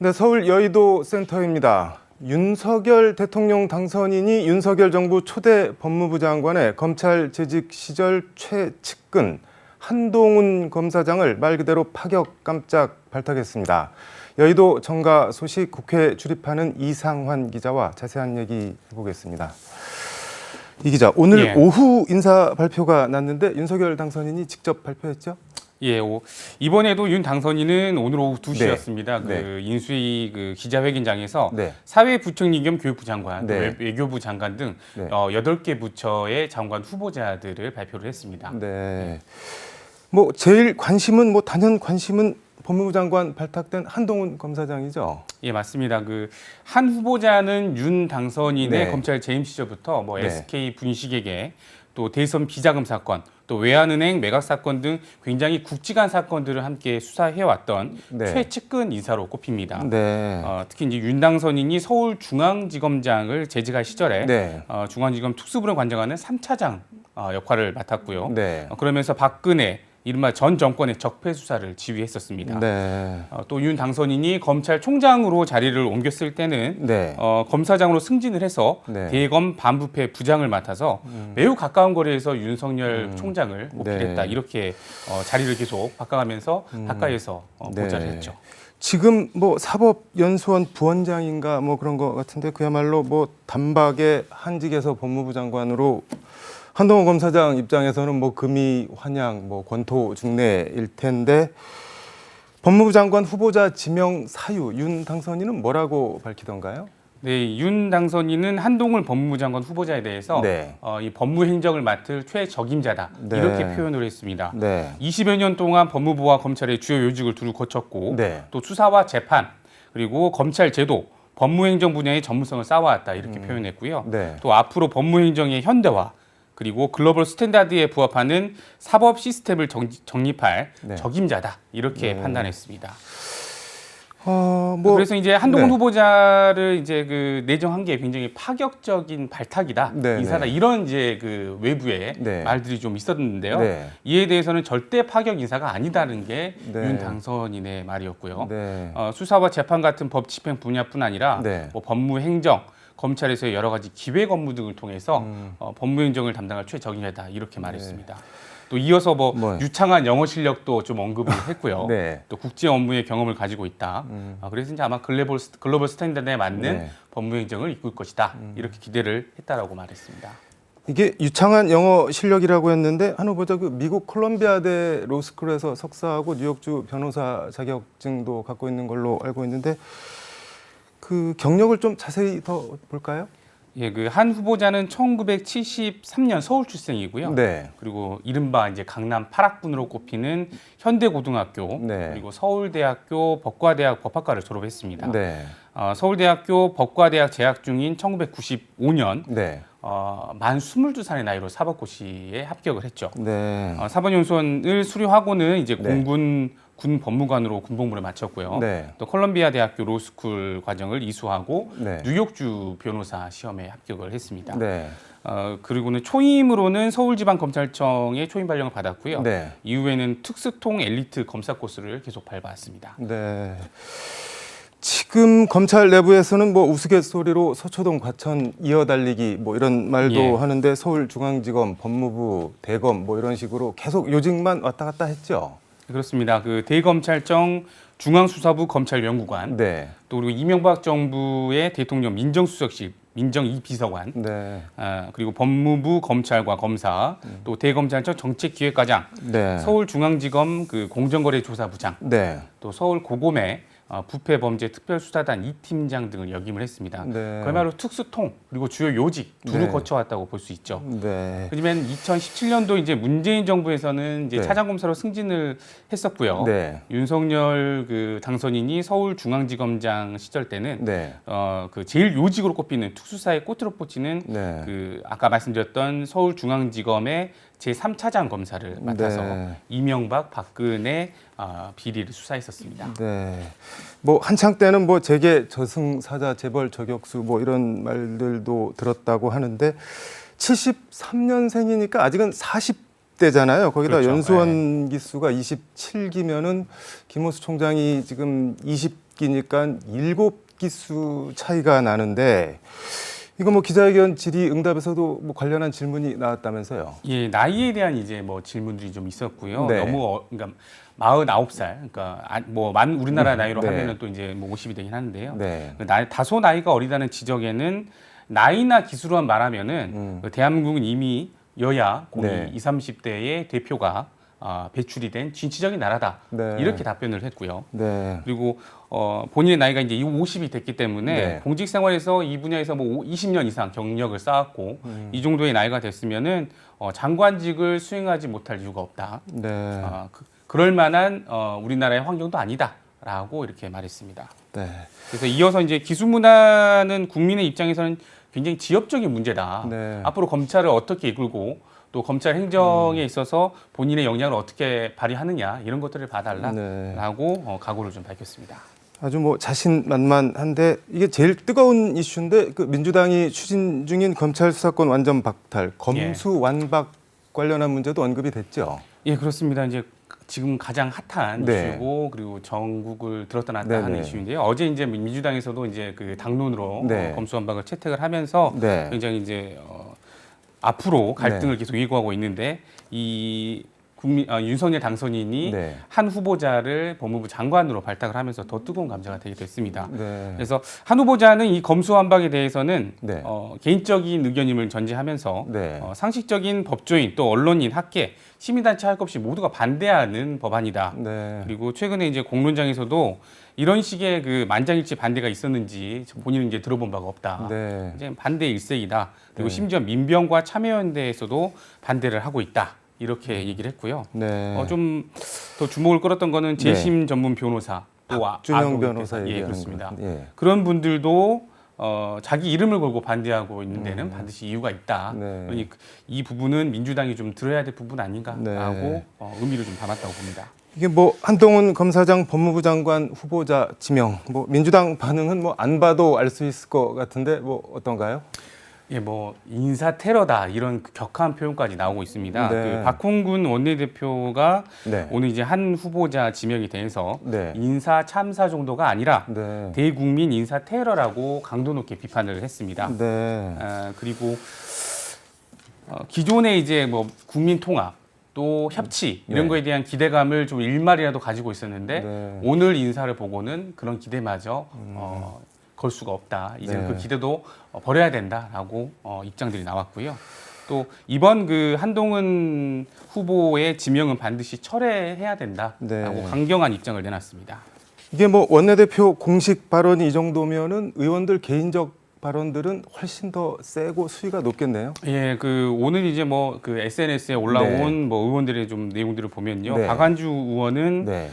네, 서울 여의도 센터입니다. 윤석열 대통령 당선인이 윤석열 정부 초대 법무부 장관의 검찰 재직 시절 최측근 한동훈 검사장을 말 그대로 파격 깜짝 발탁했습니다. 여의도 정가 소식 국회 출입하는 이상환 기자와 자세한 얘기 해보겠습니다. 이 기자, 오늘 오후 인사 발표가 났는데 윤석열 당선인이 직접 발표했죠? 예, 이번에도 윤 당선인은 오늘 오후 2시였습니다. 인수위 기자회견장에서 사회부총리 겸 교육부 장관, 외교부 장관 등 8개 부처의 장관 후보자들을 발표를 했습니다. 네. 뭐 제일 관심은 단연 관심은 법무부 장관 발탁된 한동훈 검사장이죠. 예, 맞습니다. 한 후보자는 윤 당선인의 검찰 재임 시절부터 SK 분식회계, 또 대선 비자금 사건, 또 외환은행 매각 사건 등 굉장히 굵직한 사건들을 함께 수사해왔던 최측근 인사로 꼽힙니다. 특히 이제 윤 당선인이 서울중앙지검장을 재직할 시절에 중앙지검 특수부를 관장하는 3차장 역할을 맡았고요. 그러면서 박근혜 이른바 전 정권의 적폐 수사를 지휘했었습니다. 또 윤 당선인이 검찰총장으로 자리를 옮겼을 때는 검사장으로 승진을 해서 대검 반부패 부장을 맡아서 매우 가까운 거리에서 윤석열 총장을 필했다. 이렇게 자리를 계속 바꿔가면서 가까이에서 보좌를 했죠. 지금 사법연수원 부원장인가 그런 거 같은데 그야말로 단박에 한직에서 법무부 장관으로 한동훈 검사장 입장에서는 금이 환영, 권토 중내일 텐데 법무부 장관 후보자 지명 사유 윤 당선인은 뭐라고 밝히던가요? 네, 윤 당선인은 한동훈 법무부 장관 후보자에 대해서 이 법무행정을 맡을 최적임자다 이렇게 표현을 했습니다. 20여 년 동안 법무부와 검찰의 주요 요직을 두루 거쳤고 또 수사와 재판 그리고 검찰 제도 법무행정 분야의 전문성을 쌓아왔다 이렇게 표현했고요. 또 앞으로 법무행정의 현대화 그리고 글로벌 스탠다드에 부합하는 사법 시스템을 정립할 적임자다 이렇게 판단했습니다. 그래서 이제 한동훈 후보자를 이제 내정한 게 굉장히 파격적인 발탁이다, 인사다 이런 이제 외부의 말들이 좀 있었는데요. 이에 대해서는 절대 파격 인사가 아니다는 게 윤 당선인의 말이었고요. 수사와 재판 같은 법 집행 분야뿐 아니라 법무행정 검찰에서의 여러 가지 기획 업무 등을 통해서 법무행정을 담당할 최적임자다 이렇게 말했습니다. 또 이어서 유창한 영어 실력도 좀 언급을 했고요. 또 국제 업무의 경험을 가지고 있다. 그래서 이제 아마 글로벌 스탠다드에 맞는 법무행정을 이끌 것이다. 이렇게 기대를 했다라고 말했습니다. 이게 유창한 영어 실력이라고 했는데 한 후보자 미국 콜롬비아대 로스쿨에서 석사하고 뉴욕주 변호사 자격증도 갖고 있는 걸로 알고 있는데 그 경력을 좀 자세히 더 볼까요? 예, 한 후보자는 1973년 서울 출생이고요. 그리고 이른바 이제 강남 8학군으로 꼽히는 현대고등학교 그리고 서울대학교 법과대학 법학과를 졸업했습니다. 서울대학교 법과대학 재학 중인 1995년 만 22살의 나이로 사법고시에 합격을 했죠. 사법연수원을 수료하고는 이제 군 법무관으로 군복무를 마쳤고요. 또 콜롬비아 대학교 로스쿨 과정을 이수하고 뉴욕주 변호사 시험에 합격을 했습니다. 그리고는 초임으로는 서울지방검찰청의 초임 발령을 받았고요. 이후에는 특수통 엘리트 검사 코스를 계속 밟아왔습니다. 지금 검찰 내부에서는 우스갯소리로 서초동 과천 이어달리기 이런 말도 하는데 서울중앙지검, 법무부, 대검 이런 식으로 계속 요직만 왔다 갔다 했죠. 그렇습니다. 대검찰청 중앙수사부 검찰연구관, 또 그리고 이명박 정부의 대통령 민정수석실, 민정 2비서관, 그리고 법무부 검찰과 검사, 또 대검찰청 정책기획과장, 서울중앙지검 공정거래조사부장, 또 서울고검의 부패범죄특별수사단 2팀장 등을 역임을 했습니다. 그야말로 특수통 그리고 주요 요직 두루 거쳐왔다고 볼 수 있죠. 하지만 2017년도 이제 문재인 정부에서는 이제 차장검사로 승진을 했었고요. 윤석열 당선인이 서울중앙지검장 시절 때는 제일 요직으로 꼽히는 특수사의 꽃으로 꽂히는 아까 말씀드렸던 서울중앙지검의 제3차장 검사를 맡아서 이명박, 박근혜 비리를 수사했었습니다. 한창 때는 재계 저승사자 재벌 저격수 이런 말들도 들었다고 하는데 73년생이니까 아직은 40대잖아요. 거기다 연수원 기수가 27기면은 김호수 총장이 지금 20 20기니까 7기수 차이가 나는데 이거 뭐 기자회견 질의응답에서도 뭐 관련한 질문이 나왔다면서요? 예, 나이에 대한 이제 뭐 질문들이 좀 있었고요. 네. 너무 그러니까 49살, 그러니까 뭐 만 우리나라 나이로 네. 하면은 또 이제 뭐 50이 되긴 하는데요. 네. 다소 나이가 어리다는 지적에는 나이나 기수로만 말하면은 그 대한민국은 이미 여야 공이 네. 20, 30대의 대표가 배출이 된 진취적인 나라다. 네. 이렇게 답변을 했고요. 네. 그리고 본인의 나이가 이제 50이 됐기 때문에 네. 공직 생활에서 이 분야에서 뭐 20년 이상 경력을 쌓았고 이 정도의 나이가 됐으면은 장관직을 수행하지 못할 이유가 없다. 네. 그럴 만한 우리나라의 환경도 아니다라고 이렇게 말했습니다. 네. 그래서 이어서 이제 기수문화는 국민의 입장에서는 굉장히 지엽적인 문제다. 네. 앞으로 검찰을 어떻게 이끌고 또 검찰 행정에 있어서 본인의 역량을 어떻게 발휘하느냐 이런 것들을 봐달라라고 각오를 좀 밝혔습니다. 아주 뭐 자신만만한데 이게 제일 뜨거운 이슈인데 그 민주당이 추진 중인 검찰 수사권 완전 박탈, 검수완박 관련한 문제도 언급이 됐죠. 예, 그렇습니다. 이제 지금 가장 핫한 네. 이슈고 그리고 전국을 들었다 놨다 네네. 하는 이슈인데요. 어제 이제 민주당에서도 이제 그 당론으로 네. 검수완박을 채택을 하면서 네. 굉장히 이제 앞으로 갈등을 네. 계속 예고하고 있는데 이 윤석열 당선인이 네. 한 후보자를 법무부 장관으로 발탁을 하면서 더 뜨거운 감자가 되게 됐습니다. 네. 그래서 한 후보자는 이 검수완박에 대해서는 네. 개인적인 의견임을 전제하면서 네. 상식적인 법조인 또 언론인, 학계, 시민단체 할 것 없이 모두가 반대하는 법안이다. 네. 그리고 최근에 이제 공론장에서도 이런 식의 그 만장일치 반대가 있었는지 본인은 이제 들어본 바가 없다. 네. 이제 반대 일색이다. 그리고 네. 심지어 민병과 참여연대에서도 반대를 하고 있다. 이렇게 얘기를 했고요. 네. 좀 더 주목을 끌었던 거는 재심 전문 변호사 또 준영 변호사 예, 얘기하는 그렇습니다. 거. 예. 그런 분들도 자기 이름을 걸고 반대하고 있는 데는 반드시 이유가 있다. 네. 그러니 이 부분은 민주당이 좀 들어야 될 부분 아닌가라고 네. 의미를 좀 담았다고 봅니다. 이게 뭐 한동훈 검사장 법무부 장관 후보자 지명, 뭐 민주당 반응은 뭐 안 봐도 알 수 있을 것 같은데 뭐 어떤가요? 예, 뭐 인사 테러다 이런 격한 표현까지 나오고 있습니다. 네. 그 박홍근 원내대표가 네. 오늘 이제 한 후보자 지명에 대해서 네. 인사 참사 정도가 아니라 네. 대국민 인사 테러라고 강도 높게 비판을 했습니다. 네. 그리고 기존에 이제 뭐 국민 통합 또 협치 이런 네. 거에 대한 기대감을 좀 일말이라도 가지고 있었는데 네. 오늘 인사를 보고는 그런 기대마저 걸 수가 없다. 이제 네. 그 기대도 버려야 된다라고 입장들이 나왔고요. 또 이번 그 한동훈 후보의 지명은 반드시 철회해야 된다라고 네. 강경한 입장을 내놨습니다. 이게 뭐 원내대표 공식 발언이 이 정도면은 의원들 개인적 발언들은 훨씬 더 세고 수위가 높겠네요. 예, 그 오늘 이제 뭐 그 SNS에 올라온 뭐 의원들의 좀 내용들을 보면요. 네. 박완주 의원은 네.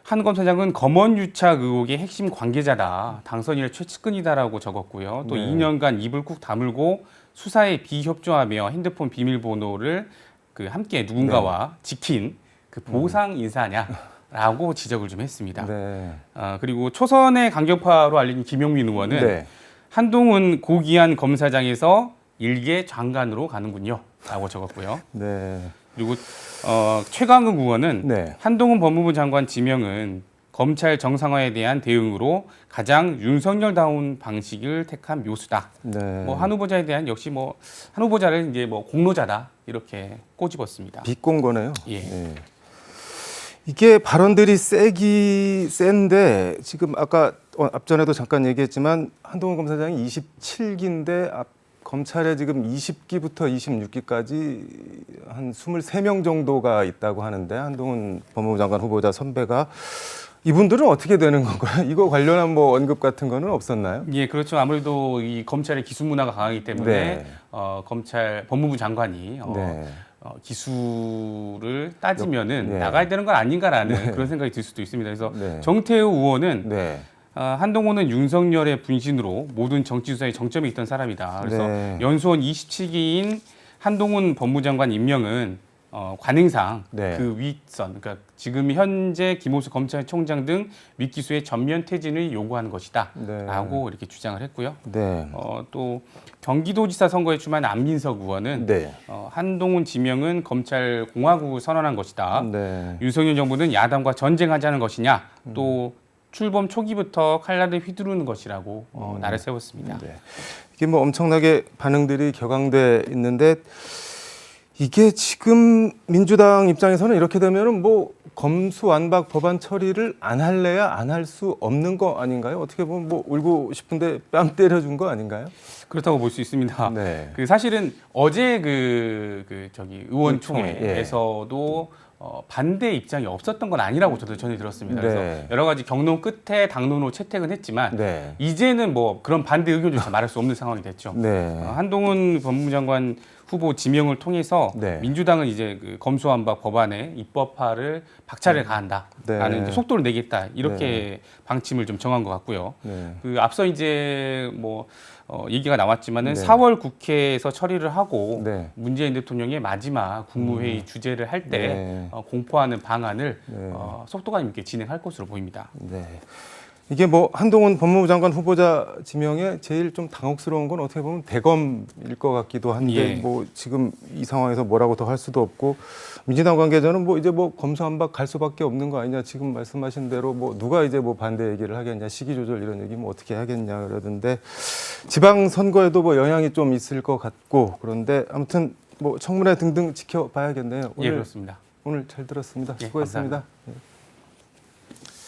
한 검사장은 검언 유착 의혹의 핵심 관계자다. 당선인의 최측근이다라고 적었고요. 또 네. 2년간 입을 꾹 다물고 수사에 비협조하며 핸드폰 비밀번호를 그 함께 누군가와 지킨 그 보상 인사냐라고 지적을 좀 했습니다. 네. 그리고 초선의 강경파로 알려진 김용민 의원은 네. 한동훈 고귀한 검사장에서 일개 장관으로 가는군요라고 적었고요. 네. 그리고 최강욱 의원은 네. 한동훈 법무부 장관 지명은 검찰 정상화에 대한 대응으로 가장 윤석열다운 방식을 택한 묘수다. 네. 뭐 한 후보자에 대한 역시 뭐 한 후보자를 이제 뭐 공로자다 이렇게 꼬집었습니다. 비꼰 거네요. 예. 네. 이게 발언들이 센데 지금 아까 앞전에도 잠깐 얘기했지만 한동훈 검사장이 27기인데 검찰에 지금 20기부터 26기까지 한 23명 정도가 있다고 하는데 한동훈 법무부 장관 후보자 선배가 이분들은 어떻게 되는 건가요? 이거 관련한 뭐 언급 같은 거는 없었나요? 예, 그렇죠. 아무래도 이 검찰의 기수 문화가 강하기 때문에 네. 검찰 법무부 장관이 네. 기수를 따지면은 네. 나가야 되는 건 아닌가라는 네. 그런 생각이 들 수도 있습니다. 그래서 네. 정태우 의원은 네. 한동훈은 윤석열의 분신으로 모든 정치 수사에 정점이 있던 사람이다. 그래서 네. 연수원 27기인 한동훈 법무장관 임명은 관행상 네. 그 윗선, 그러니까 지금 현재 김호수 검찰총장 등 윗기수의 전면 퇴진을 요구하는 것이다라고 이렇게 주장을 했고요. 네. 또 경기도지사 선거에 출마한 안민석 의원은 네. 한동훈 지명은 검찰 공화국을 선언한 것이다. 네. 윤석열 정부는 야당과 전쟁하자는 것이냐, 또 출범 초기부터 칼날을 휘두르는 것이라고 나를 세웠습니다. 네. 이게 뭐 엄청나게 반응들이 격앙돼 있는데 이게 지금 민주당 입장에서는 이렇게 되면은 뭐 검수완박 법안 처리를 안 할래야 안 할 수 없는 거 아닌가요? 어떻게 보면 뭐 울고 싶은데 뺨 때려준 거 아닌가요? 그렇다고 볼 수 있습니다. 네. 그 사실은 어제 저기 의원총회에서도 반대 입장이 없었던 건 아니라고 저도 전해 들었습니다. 네. 그래서 여러 가지 경론 끝에 당론으로 채택은 했지만 네. 이제는 뭐 그런 반대 의견조차 말할 수 없는 상황이 됐죠. 네. 한동훈 법무부 장관 후보 지명을 통해서 네. 민주당은 이제 그 검수완박 법안의 입법화를 박차를 가한다라는 네. 이제 속도를 내겠다 이렇게 방침을 좀 정한 것 같고요. 네. 그 앞서 이제 뭐 얘기가 나왔지만은 네. 4월 국회에서 처리를 하고 네. 문재인 대통령의 마지막 국무회의 주재를 할 때 네. 공포하는 방안을 네. 속도감 있게 진행할 것으로 보입니다. 네. 이게 뭐 한동훈 법무부 장관 후보자 지명에 제일 좀 당혹스러운 건 어떻게 보면 대검일 것 같기도 한데 예. 뭐 지금 이 상황에서 뭐라고 더 할 수도 없고 민주당 관계자는 뭐 이제 뭐 검수완박 갈 수밖에 없는 거 아니냐 지금 말씀하신 대로 뭐 누가 이제 뭐 반대 얘기를 하겠냐 시기 조절 이런 얘기 뭐 어떻게 하겠냐 그러던데 지방 선거에도 뭐 영향이 좀 있을 것 같고 그런데 아무튼 뭐 청문회 등등 지켜봐야겠네요. 예, 그렇습니다. 오늘 잘 들었습니다. 예, 수고했습니다. 감사합니다. 예.